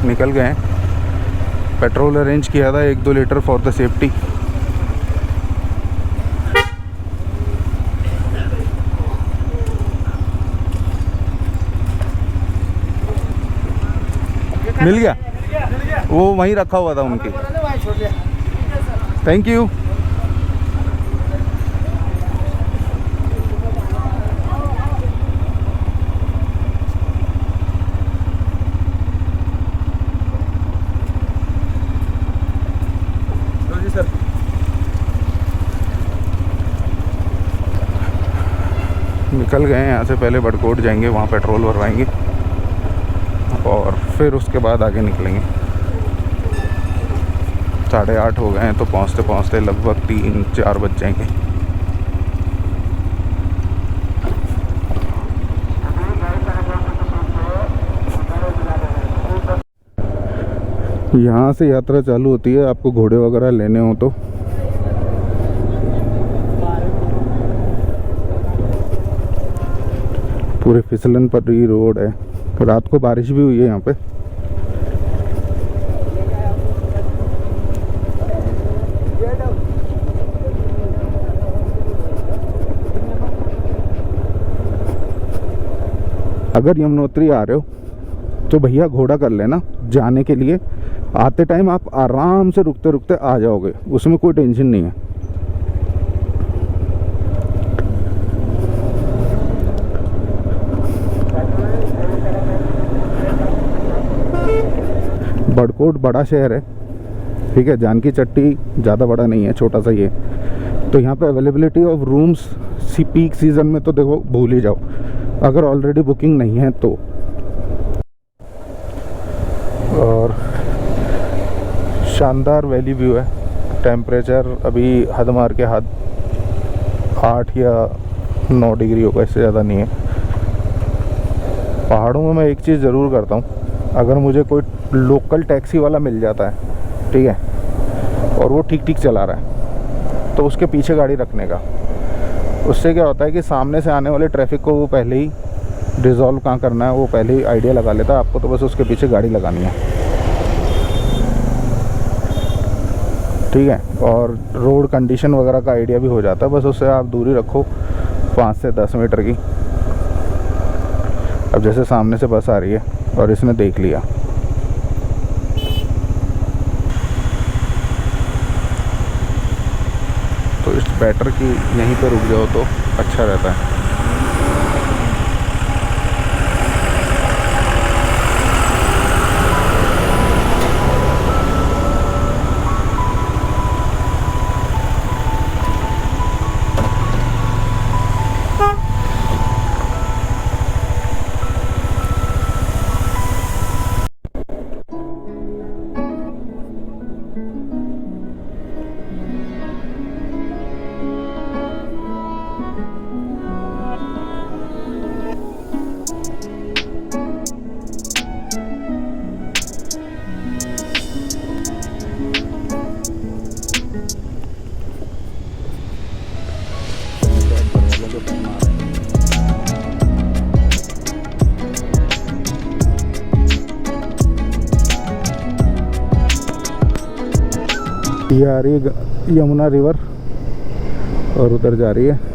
निकल गए हैं। पेट्रोल अरेंज किया था 1-2 लीटर फॉर द सेफ्टी। मिल गया, वो वहीं रखा हुआ था उनकी। Thank you. निकल गए हैं यहाँ से। पहले बड़कोट जाएंगे, वहाँ पेट्रोल भरवाएंगे और फिर उसके बाद आगे निकलेंगे। 8:30 हो गए हैं, तो पहुँचते पहुँचते लगभग 3-4 बज जाएंगे। यहाँ से यात्रा चालू होती है। आपको घोड़े वगैरह लेने हो तो पूरे फिसलन पर ही रोड है। रात को बारिश भी हुई है यहाँ पे। अगर यमुनोत्री आ रहे हो तो भैया घोड़ा कर लेना। जाने के लिए आते टाइम आप आराम से रुकते रुकते आ जाओगे, उसमें कोई टेंशन नहीं है। बड़कोट बड़ा शहर है, ठीक है। जानकी चट्टी ज़्यादा बड़ा नहीं है, छोटा सा ही है। तो यहाँ पे availability of rooms peak season में तो देखो भूल ही जाओ, अगर ऑलरेडी बुकिंग नहीं है तो। और शानदार वैली व्यू है। टेम्परेचर अभी हद मार के 8 या 9 डिग्री होगा, इससे ज़्यादा नहीं है। पहाड़ों में मैं एक चीज़ ज़रूर करता हूँ, अगर मुझे कोई लोकल टैक्सी वाला मिल जाता है, ठीक है, और वो ठीक ठीक चला रहा है, तो उसके पीछे गाड़ी रखने का। उससे क्या होता है कि सामने से आने वाले ट्रैफिक को वो पहले ही रिजॉल्व कहाँ करना है वो पहले ही आइडिया लगा लेता है। आपको तो बस उसके पीछे गाड़ी लगानी है, ठीक है। और रोड कंडीशन वगैरह का आइडिया भी हो जाता है, बस उससे आप दूरी रखो 5 से 10 मीटर की। अब जैसे सामने से बस आ रही है और इसने देख लिया, तो इट्स बेटर कि यहीं पे रुक जाओ तो अच्छा रहता है। ये आ रही है यमुना रिवर और उधर जा रही है।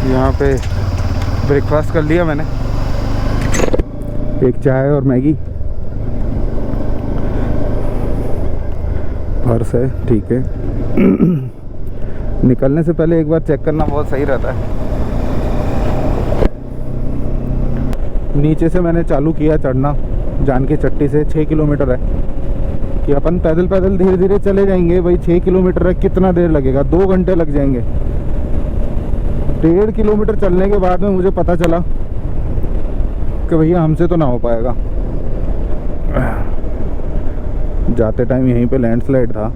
यहाँ पे ब्रेकफास्ट कर लिया मैंने, एक चाय और मैगी। पर्स है, ठीक है। निकलने से पहले एक बार चेक करना बहुत सही रहता है। नीचे से मैंने चालू किया चढ़ना, जानकी चट्टी से 6 किलोमीटर है कि अपन पैदल पैदल धीरे धीरे चले जाएंगे। भाई 6 किलोमीटर है, कितना देर लगेगा, 2 घंटे लग जाएंगे। 1.5 किलोमीटर चलने के बाद में मुझे पता चला कि भैया हमसे तो ना हो पाएगा। जाते टाइम यहीं पे लैंडस्लाइड था।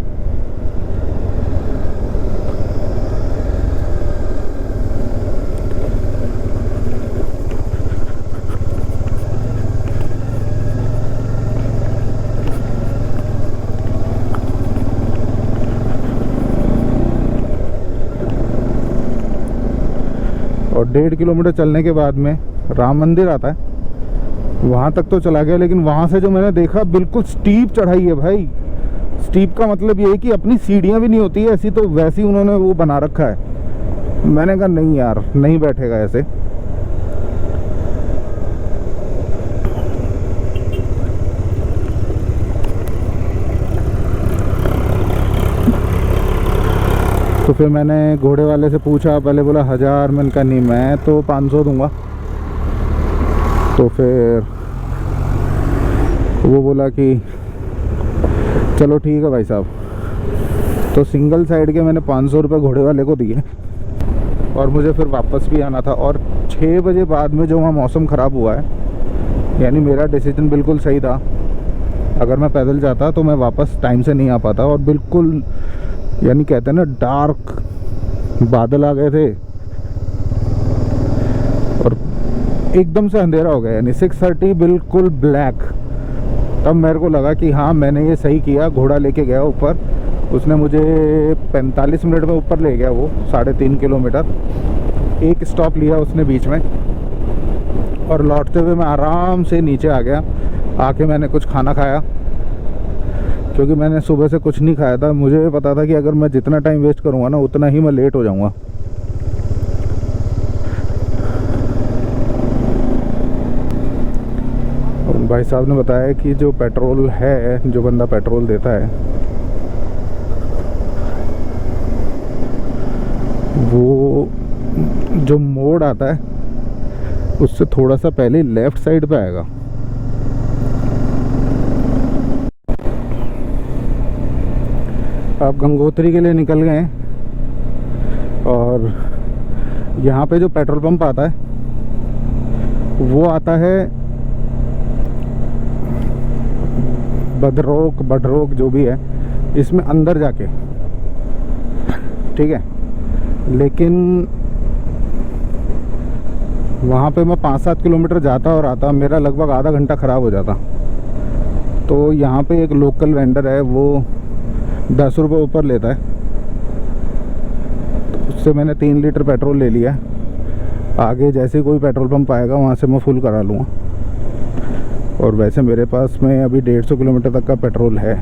और 1.5 किलोमीटर चलने के बाद में राम मंदिर आता है, वहाँ तक तो चला गया। लेकिन वहाँ से जो मैंने देखा बिल्कुल स्टीप चढ़ाई है भाई। स्टीप का मतलब ये है कि अपनी सीढ़ियाँ भी नहीं होती है ऐसी, तो वैसी उन्होंने वो बना रखा है। मैंने कहा नहीं यार, नहीं बैठेगा ऐसे। तो फिर मैंने घोड़े वाले से पूछा, पहले बोला 1000, मैंने कहा नहीं मैं तो 500 दूंगा। तो फिर वो बोला कि चलो ठीक है भाई साहब। तो सिंगल साइड के मैंने 500 रुपये घोड़े वाले को दिए और मुझे फिर वापस भी आना था। और 6 बजे बाद में जो वहाँ मौसम ख़राब हुआ है, यानी मेरा डिसीजन बिल्कुल सही था। अगर मैं पैदल जाता तो मैं वापस टाइम से नहीं आ पाता। और बिल्कुल यानी कहते हैं ना, डार्क बादल आ गए थे और एकदम से अंधेरा हो गया, यानी 6:30 बिल्कुल ब्लैक। तब मेरे को लगा कि हाँ मैंने ये सही किया। घोड़ा लेके गया ऊपर, उसने मुझे 45 मिनट में ऊपर ले गया, वो 3.5 किलोमीटर। एक स्टॉप लिया उसने बीच में और लौटते हुए मैं आराम से नीचे आ गया। आके मैंने कुछ खाना खाया, क्योंकि मैंने सुबह से कुछ नहीं खाया था। मुझे पता था कि अगर मैं जितना टाइम वेस्ट करूँगा ना, उतना ही मैं लेट हो जाऊँगा। भाई साहब ने बताया कि जो पेट्रोल है, जो बंदा पेट्रोल देता है, वो जो मोड़ आता है उससे थोड़ा सा पहले लेफ़्ट साइड पे आएगा। आप गंगोत्री के लिए निकल गए और यहाँ पे जो पेट्रोल पंप आता है वो आता है बडरोक जो भी है, इसमें अंदर जाके, ठीक है। लेकिन वहाँ पे मैं 5-7 किलोमीटर जाता और आता, मेरा लगभग आधा घंटा ख़राब हो जाता। तो यहाँ पे एक लोकल वेंडर है, वो 10 रुपये ऊपर लेता है। तो उससे मैंने 3 लीटर पेट्रोल ले लिया। आगे जैसे कोई पेट्रोल पंप आएगा वहाँ से मैं फुल करा लूँगा। और वैसे मेरे पास में अभी 150 किलोमीटर तक का पेट्रोल है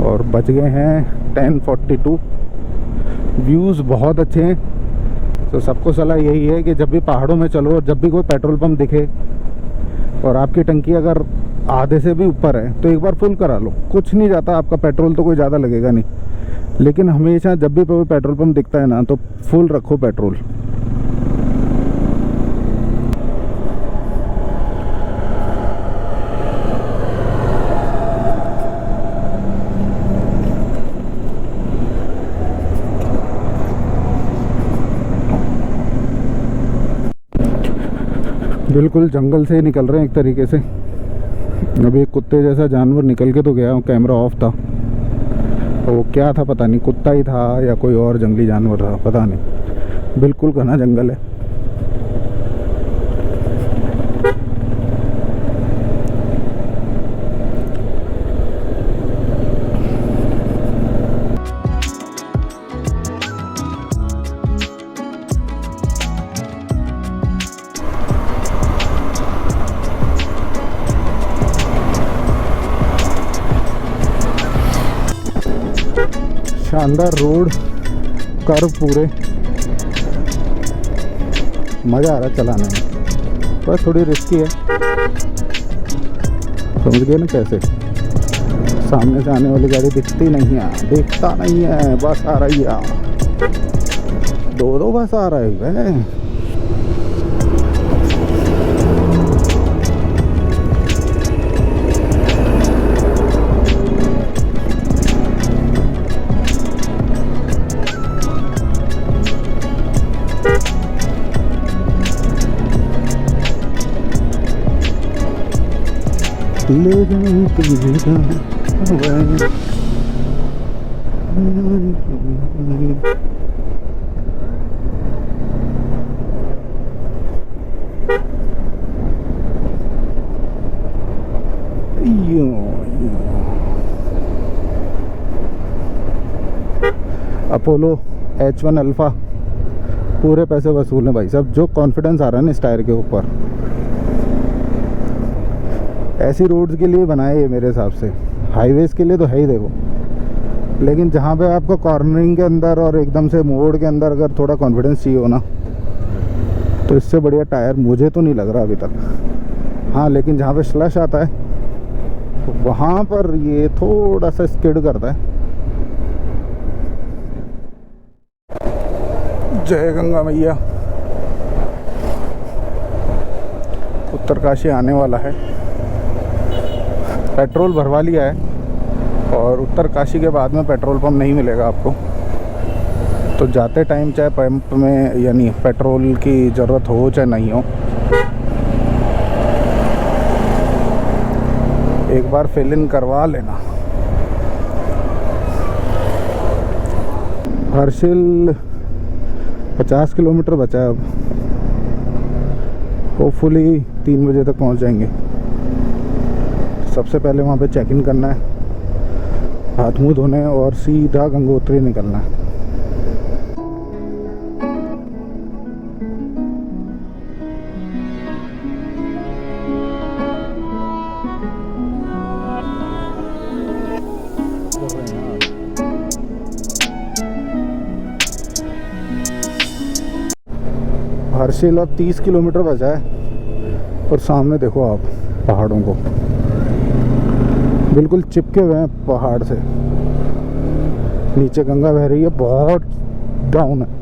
और बच गए हैं 10:42। व्यूज़ बहुत अच्छे हैं। तो सबको सलाह यही है कि जब भी पहाड़ों में चलो और जब भी कोई पेट्रोल पंप दिखे और आपकी टंकी अगर आधे से भी ऊपर है तो एक बार फुल करा लो। कुछ नहीं जाता, आपका पेट्रोल तो कोई ज़्यादा लगेगा नहीं। लेकिन हमेशा जब भी कोई पेट्रोल पंप दिखता है ना, तो फुल रखो पेट्रोल। बिल्कुल जंगल से निकल रहे हैं एक तरीके से। अभी एक कुत्ते जैसा जानवर निकल के तो गया, कैमरा ऑफ था। वो क्या था पता नहीं, कुत्ता ही था या कोई और जंगली जानवर था, पता नहीं। बिल्कुल घना जंगल है। शानदार रोड, कर्व पूरे, मज़ा आ रहा है चलाने में। बस थोड़ी रिस्की है, समझ गए ना कैसे। सामने से आने वाली गाड़ी दिखती नहीं है, दिखता नहीं है। बस आ रही है, 2 बस आ रही है। ले जाऊं तुझे जहाँ अपोलो H1 अल्फ़ा पूरे पैसे वसूल हैं भाई साहब। जो कॉन्फिडेंस आ रहा है ना इस टायर के ऊपर, ऐसी रोड्स के लिए बनाए ये मेरे हिसाब से। हाईवेज़ के लिए तो है ही देखो, लेकिन जहाँ पे आपको कॉर्नरिंग के अंदर और एकदम से मोड़ के अंदर अगर थोड़ा कॉन्फिडेंस चाहिए हो ना, तो इससे बढ़िया टायर मुझे तो नहीं लग रहा अभी तक। हाँ, लेकिन जहाँ पे स्लश आता है वहाँ पर ये थोड़ा सा स्किड करता है। जय गंगा मैया। उत्तरकाशी आने वाला है। पेट्रोल भरवा लिया है और उत्तरकाशी के बाद में पेट्रोल पंप नहीं मिलेगा आपको, तो जाते टाइम चाहे पंप में यानी पेट्रोल की ज़रूरत हो चाहे नहीं हो, एक बार फिल इन करवा लेना। हर्षिल 50 किलोमीटर बचा है अब। होपफुली 3 बजे तक पहुंच जाएंगे। सबसे पहले वहाँ पे चेक इन करना है, हाथ मुँह धोने और सीधा गंगोत्री निकलना है। हर्षिल अब 30 किलोमीटर बचा है और सामने देखो आप पहाड़ों को, बिल्कुल चिपके हुए हैं पहाड़ से। नीचे गंगा बह रही है, बहुत डाउन है।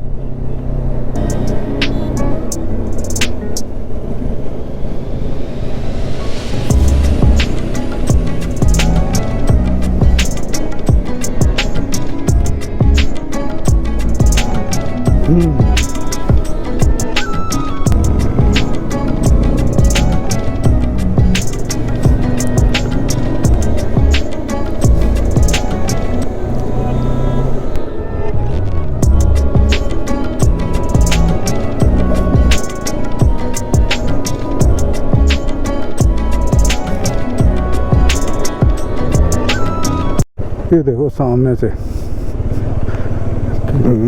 ये देखो सामने से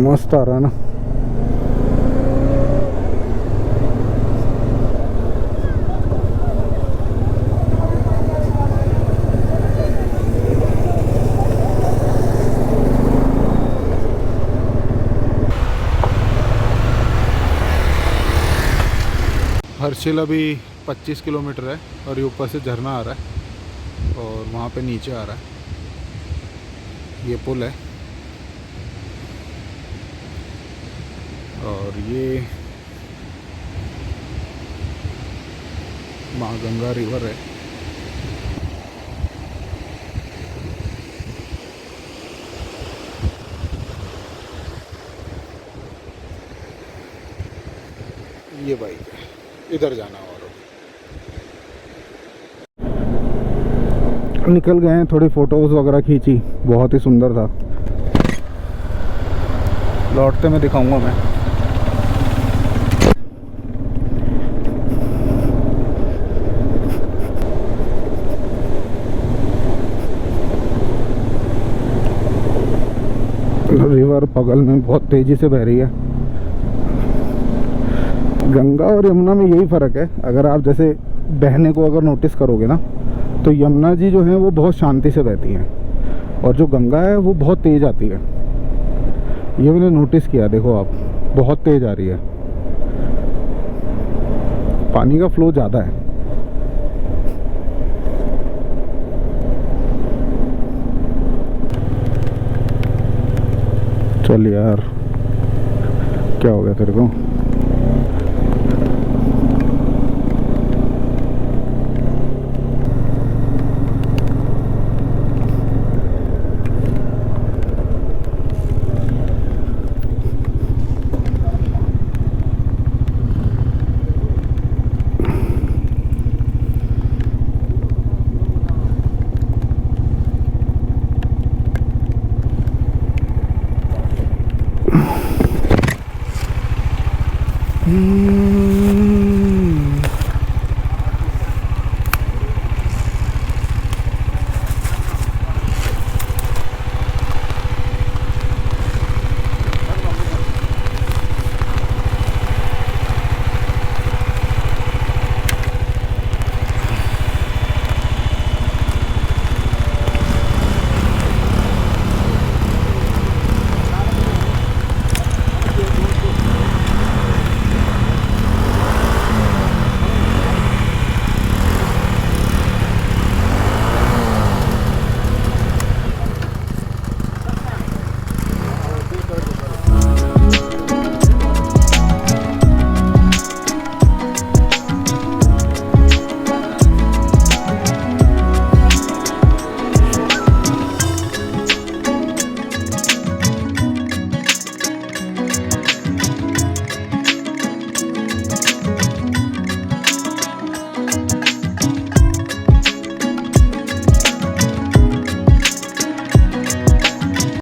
मस्त आ रहा है ना। हर्षिल अभी 25 किलोमीटर है और ये ऊपर से झरना आ रहा है और वहाँ पे नीचे आ रहा है। ये पुल है और ये माँ गंगा रिवर है। ये बाइक है, इधर जाना और निकल गए हैं। थोड़ी फ़ोटोज़ वगैरह खींची, बहुत ही सुंदर था। लौटते में दिखाऊंगा मैं। रिवर बगल में बहुत तेज़ी से बह रही है। गंगा और यमुना में यही फ़र्क है, अगर आप जैसे बहने को अगर नोटिस करोगे ना, तो यमुना जी जो है वो बहुत शांति से बहती हैं और जो गंगा है वो बहुत तेज़ आती है। ये मैंने नोटिस किया, देखो आप, बहुत तेज़ आ रही है, पानी का फ्लो ज़्यादा है। चल यार, क्या हो गया तेरे को?